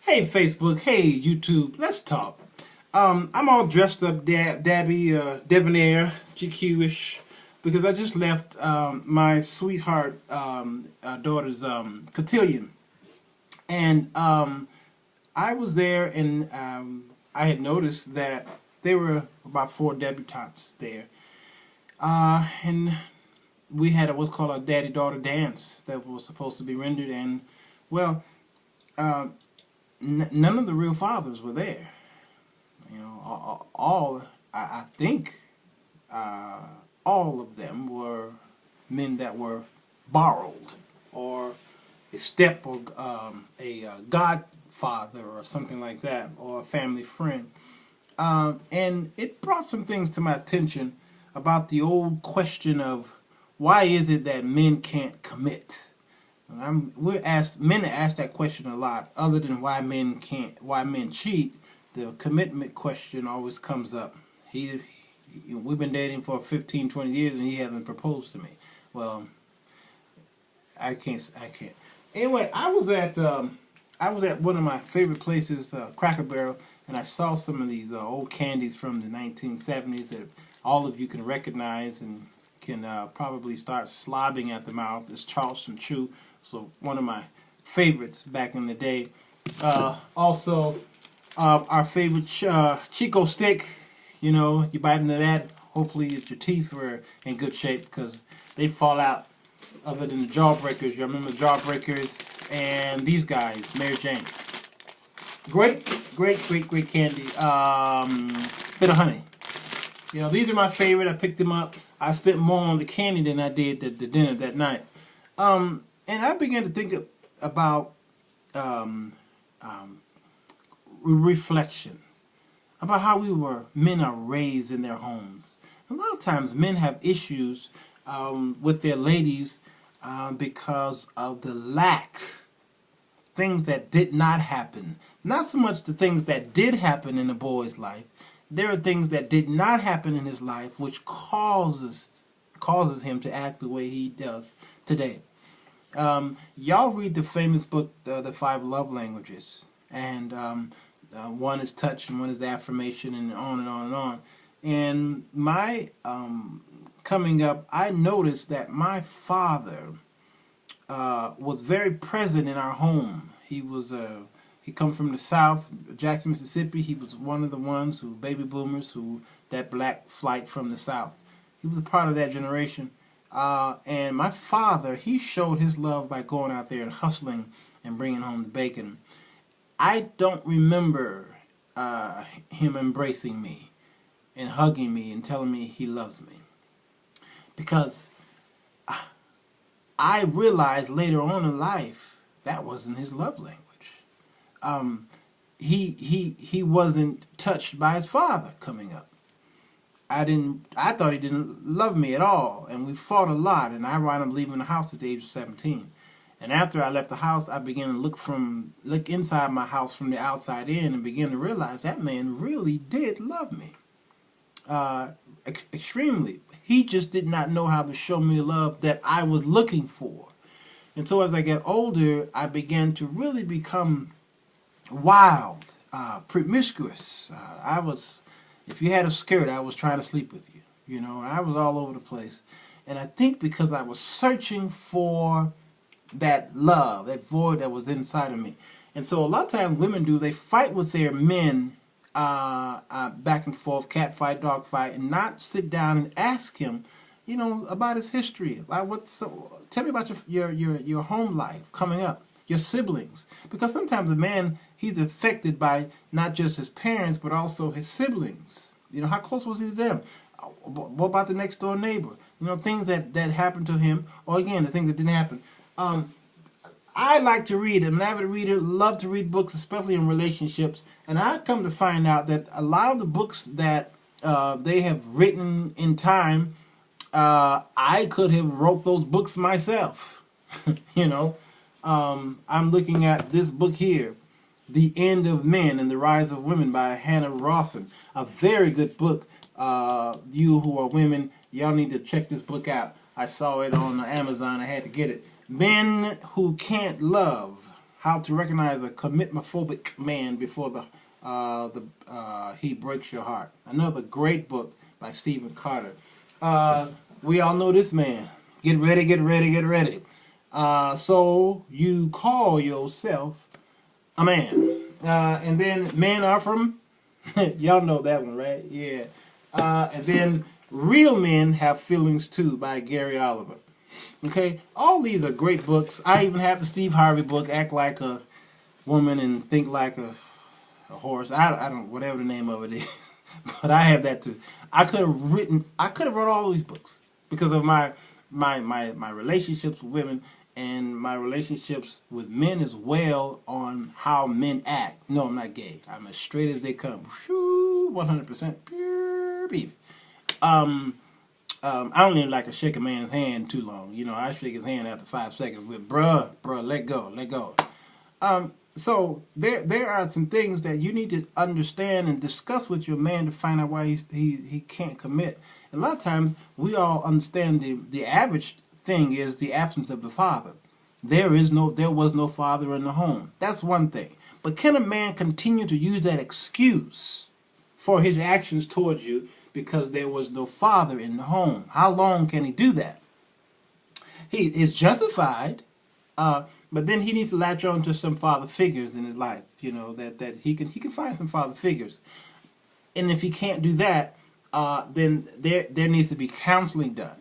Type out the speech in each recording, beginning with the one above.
Hey Facebook, hey YouTube, let's talk. I'm all dressed up, debonair, GQ-ish, because I just left my sweetheart daughter's cotillion, and I was there, and I had noticed that there were about 4 debutantes there, and we had what's called a daddy-daughter dance that was supposed to be rendered, and well. Uh, None of the real fathers were there. You know, I think all of them were men that were borrowed, or a step, or a godfather, or something like that, or a family friend. And it brought some things to my attention about the old question of why is it that men can't commit? Men are asked that question a lot. Other than why men cheat, the commitment question always comes up. We've been dating for 15, 20 years, and he hasn't proposed to me. Well, I can't. Anyway, I was at one of my favorite places, Cracker Barrel, and I saw some of these old candies from the 1970s that all of you can recognize and can probably start slobbing at the mouth. It's Charleston Chew. So one of my favorites back in the day. Also, our favorite Chico stick. You know, you bite into that. Hopefully, your teeth were in good shape because they fall out. Other than the Jawbreakers, you remember the Jawbreakers and these guys, Mary Jane. Great candy. Bit of honey. You know, these are my favorite. I picked them up. I spent more on the candy than I did the dinner that night. And I began to think about reflection, about how men are raised in their homes. A lot of times men have issues with their ladies because of the lack, things that did not happen. Not so much the things that did happen in a boy's life. There are things that did not happen in his life which causes him to act the way he does today. Y'all read the famous book, The 5 Love Languages, and one is touch and one is affirmation, and on and on and on. And my coming up, I noticed that my father was very present in our home. He come from the South, Jackson, Mississippi. He was one of the ones baby boomers, that black flight from the South. He was a part of that generation. And my father, he showed his love by going out there and hustling and bringing home the bacon. I don't remember him embracing me and hugging me and telling me he loves me. Because I realized later on in life that wasn't his love language. He wasn't touched by his father coming up. I thought he didn't love me at all, and we fought a lot, and I wound up leaving the house at the age of 17. And after I left the house, I began to look inside my house from the outside in, and began to realize that man really did love me. Extremely. He just did not know how to show me the love that I was looking for. And so as I got older, I began to really become wild, promiscuous. If you had a skirt, I was trying to sleep with you. You know, I was all over the place. And I think because I was searching for that love, that void that was inside of me. And so a lot of times women they fight with their men back and forth, cat fight, dog fight, and not sit down and ask him, you know, about his history. Tell me about your home life coming up, your siblings. Because sometimes a man, he's affected by not just his parents, but also his siblings. You know, how close was he to them? What about the next door neighbor? You know, things that happened to him, or again, the things that didn't happen. I like to read. I'm an avid reader, love to read books, especially in relationships. And I come to find out that a lot of the books that they have written in time, I could have wrote those books myself. You know, I'm looking at this book here, The End of Men and the Rise of Women by Hannah Rawson. A very good book. You who are women, y'all need to check this book out. I saw it on Amazon. I had to get it. Men Who Can't Love. How to Recognize a Commitmentphobic Man Before He Breaks Your Heart. Another great book by Stephen Carter. We all know this man. Get ready, get ready, get ready. So you call yourself a man. And then Men Are From, y'all know that one, right? Yeah. And then Real Men Have Feelings Too by Gary Oliver. Okay, all these are great books. I even have the Steve Harvey book, Act Like a Woman and Think Like a Horse. I don't, whatever the name of it is. But I have that too. I could have wrote all these books because of my relationships with women and my relationships with men as well on how men act. No, I'm not gay. I'm as straight as they come. 100% pure beef. I don't even like to shake a man's hand too long. You know, I shake his hand after 5 seconds with bruh, let go, let go. So there are some things that you need to understand and discuss with your man to find out why he can't commit. And a lot of times we all understand the average thing is the absence of the father. There was no father in the home. That's one thing. But can a man continue to use that excuse for his actions towards you because there was no father in the home? How long can he do that? He is justified, but then he needs to latch on to some father figures in his life. You know that he can find some father figures, and if he can't do that, then there needs to be counseling done.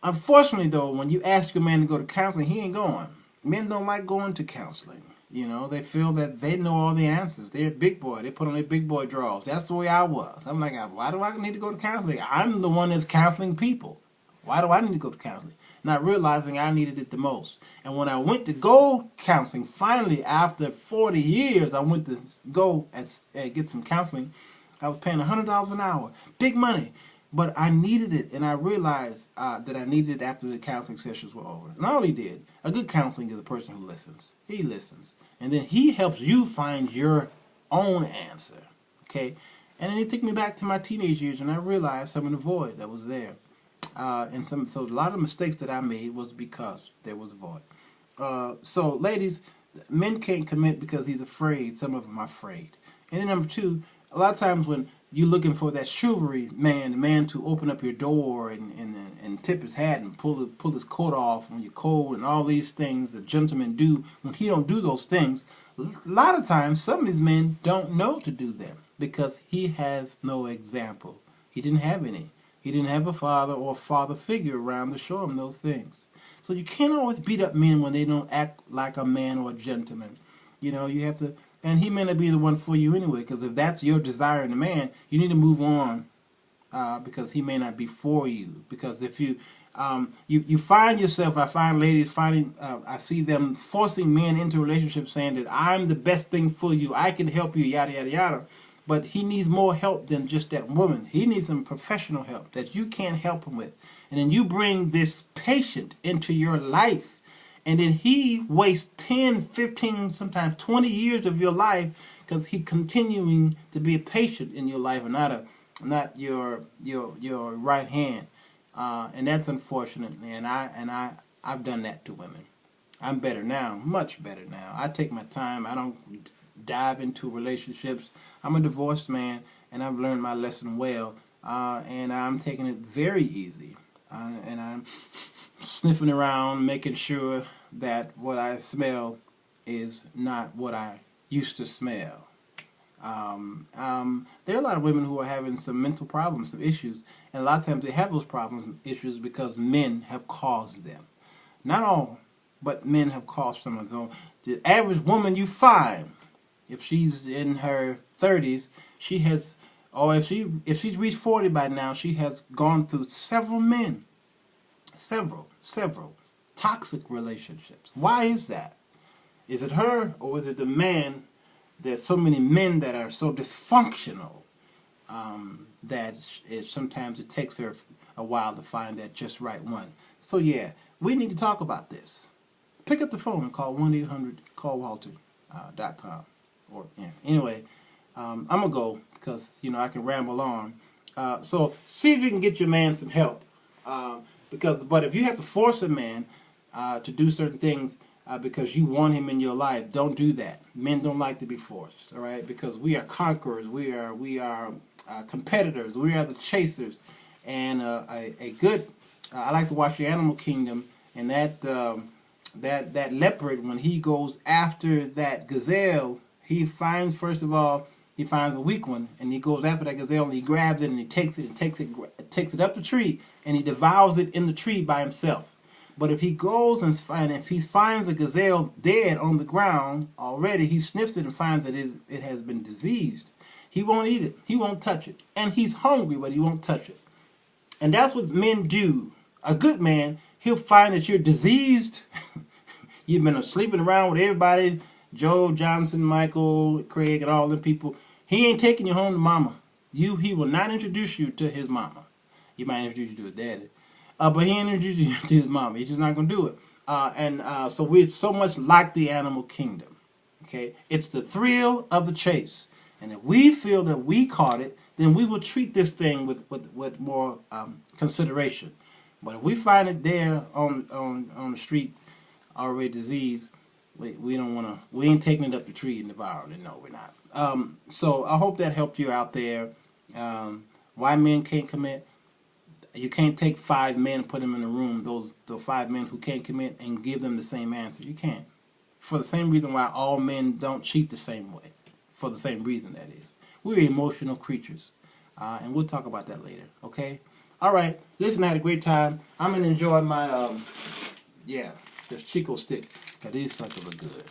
Unfortunately, though, when you ask your man to go to counseling, he ain't going. Men don't like going to counseling. You know, they feel that they know all the answers. They're a big boy. They put on their big boy drawers. That's the way I was. I'm like, why do I need to go to counseling? I'm the one that's counseling people. Why do I need to go to counseling? Not realizing I needed it the most. And when I went to go counseling, finally, after 40 years, I went to go and get some counseling. I was paying $100 an hour. Big money. But I needed it, and I realized that I needed it after the counseling sessions were over. And I only did. A good counseling is a person who listens. He listens. And then he helps you find your own answer. Okay? And then it took me back to my teenage years, and I realized some of the void that was there. So a lot of mistakes that I made was because there was a void. So, ladies, men can't commit because he's afraid. Some of them are afraid. And then number two, a lot of times when you're looking for that chivalry man, the man to open up your door and tip his hat and pull his coat off when you're cold and all these things that gentlemen do. When he don't do those things, a lot of times some of these men don't know to do them because he has no example. He didn't have any. He didn't have a father or a father figure around to show him those things. So you can't always beat up men when they don't act like a man or a gentleman. You know, you have to. And he may not be the one for you anyway, because if that's your desire in a man, you need to move on because he may not be for you. Because if you find yourself, I find ladies I see them forcing men into relationships saying that I'm the best thing for you, I can help you, yada, yada, yada. But he needs more help than just that woman. He needs some professional help that you can't help him with. And then you bring this patient into your life. And then he wastes 10, 15, sometimes 20 years of your life because he's continuing to be a patient in your life and not your right hand. And that's unfortunate. And I've done that to women. I'm better now, much better now. I take my time. I don't dive into relationships. I'm a divorced man, and I've learned my lesson well. And I'm taking it very easy. And I'm sniffing around, making sure that what I smell is not what I used to smell. There are a lot of women who are having some mental problems, some issues, and a lot of times they have those problems and issues because men have caused them. Not all, but men have caused some of them. The average woman you find, if she's in her 30s, she has, or if she's reached 40 by now, she has gone through several men. Several toxic relationships. Why is that? Is it her or is it the man? There's so many men that are so dysfunctional that sometimes it takes her a while to find that just right one. So yeah, we need to talk about this. Pick up the phone and call 1-800-CALL-WALTER.com. Or yeah. Anyway, I'm gonna go because I can ramble on. So see if you can get your man some help. But if you have to force a man to do certain things, because you want him in your life. Don't do that. Men don't like to be forced, all right? Because we are conquerors. We are competitors. We are the chasers. And a good, I like to watch the Animal Kingdom, and that leopard, when he goes after that gazelle, he finds, first of all, he finds a weak one, and he goes after that gazelle, and he grabs it, and he takes it up the tree, and he devours it in the tree by himself. But if he goes and if he finds a gazelle dead on the ground already, he sniffs it and finds that it has been diseased. He won't eat it. He won't touch it. And he's hungry, but he won't touch it. And that's what men do. A good man, he'll find that you're diseased. You've been sleeping around with everybody, Joe, Johnson, Michael, Craig, and all them people. He ain't taking you home to mama. He will not introduce you to his mama. He might introduce you to his daddy. But he ain't introduce you to his mama. He's just not going to do it. So we're so much like the animal kingdom. Okay? It's the thrill of the chase. And if we feel that we caught it, then we will treat this thing with more consideration. But if we find it there on the street, already diseased, we don't want to. We ain't taking it up the tree and devouring it. No, we're not. So I hope that helped you out there. Why men can't commit? You can't take 5 men and put them in a room. Those 5 men who can't commit and give them the same answer. You can't. For the same reason why all men don't cheat the same way. For the same reason, that is. We're emotional creatures. And we'll talk about that later. Okay? All right. Listen, I had a great time. I'm going to enjoy my, this Chico stick. Because these suckers are good.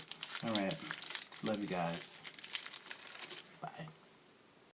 All right. Love you guys. Bye.